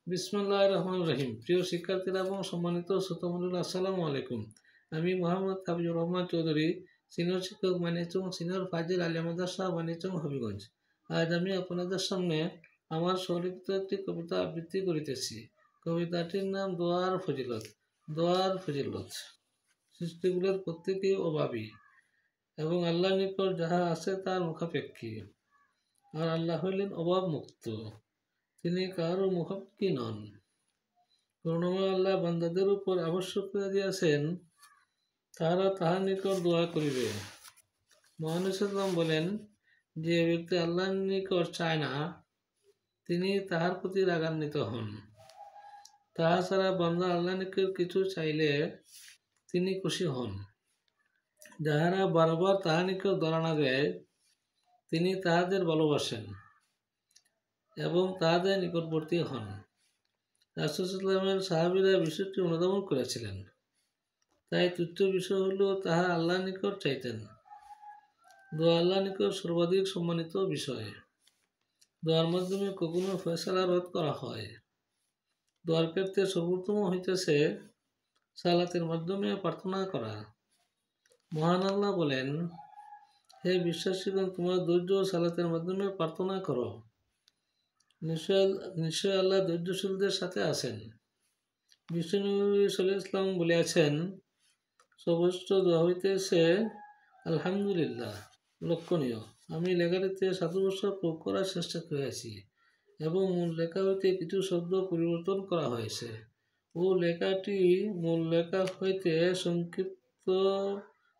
বিসমিল্লাহির রহমানির রহিম। প্রিয় শিক্ষার্থীরা এবং সম্মানিত শ্রোতামণ্ডলী, আসসালামু আলাইকুম। আমি মোহাম্মদ হাবিবুর রহমান চৌধুরী, সিনিয়র শিক্ষক মানিচং সিনিয়র ফাজিল আলিয়া মাদ্রাসা মানিচং হবিগঞ্জ। আজ আমি আপনাদের সামনে আমার স্বলিখিত একটি কবিতা আবৃত্তি করিতেছি। কবিতাটির নাম দোয়ার ফজিলত। দোয়ার ফজিলত: সৃষ্টিগুলোর প্রত্যেকেই অভাবী এবং আল্লাহর নিকট যাহা আছে তার মুখাপেক্ষী। আর আল্লাহ হইলেন অভাব মুক্ত, তিনি কারো মুখাপেক্ষী নন। করুণাময় আল্লাহ বান্দাদের উপর আবশ্যক করে দিয়েছেন তাহারা তাহার নিকট দোয়া করিবে। মহানুসাল্লাম বলেন, যে ব্যক্তি আল্লাহর নিকট চায় না তিনি তাহার প্রতি রাগান্বিত হন। তাহা ছাড়া বান্দা আল্লাহর নিকট কিছু চাইলে তিনি খুশি হন। যাহারা বারবার তাহার নিকট দরানা দেয় তিনি তাহাদের ভালোবাসেন এবং তাহাদের নিকটবর্তী হন। রাসূল সাল্লাল্লাহু আলাইহি ওয়াসাল্লামের সাহাবীরা বিষয়টি অনুধাবন করেছিলেন, তাই তুচ্ছ বিষয় হলেও তাহা আল্লাহর নিকট চাইতেন। দোয়া আল্লাহর নিকট সর্বাধিক সম্মানিত বিষয়। দোয়ার মাধ্যমে কখনো ফয়সালা রদ করা হয়। দোয়ার ক্ষেত্রে সর্বোত্তম হইতেছে সালাতের মাধ্যমে প্রার্থনা করা। মহান আল্লাহ বলেন, হে বিশ্বাসীগণ, তোমরা ধৈর্য ও সালাতের মাধ্যমে প্রার্থনা করো। নিশ্চয় আল্লাহ ধৈর্যশীলদের সাথে আছেন। বিষ্ণু নবী সাল্লাল্লাহু আলাইহি ওয়াসাল্লাম বলিয়াছেন, সর্বোচ্চ দোয়া হইতেছে আলহামদুলিল্লাহ। লক্ষণীয়: আমি লেখাটিতে 7 বছর প্রয়োগ করার চেষ্টা করিয়াছি এবং মূল লেখা হইতে কিছু শব্দ পরিবর্তন করা হয়েছে ও লেখাটি মূল লেখা হইতে সংক্ষিপ্ত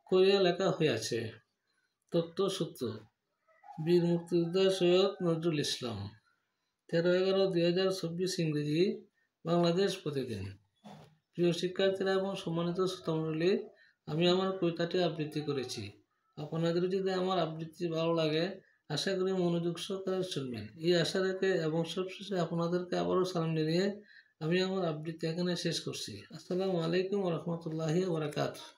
করিয়া লেখা হইয়াছে। তথ্যসূত্র: বীর মুক্তিযোদ্ধা সৈয়দ নজরুল ইসলাম, 13/11/2024 ইংরেজি, বাংলাদেশ প্রতিদিন। প্রিয় শিক্ষার্থীরা এবং সম্মানিত শ্রোতামণ্ডলী, আমি আমার কবিতাটি আবৃত্তি করেছি। আপনাদের যদি আমার আবৃত্তি ভালো লাগে, আশা করি মনোযোগ সহকারে শুনবেন। এই আশা রেখে এবং সবশেষে আপনাদেরকে আবারও সালাম জানিয়ে আমি আমার আবৃত্তি এখানে শেষ করছি। আসসালামু আলাইকুম ওয়া রাহমাতুল্লাহি ওয়া বারাকাতুহু।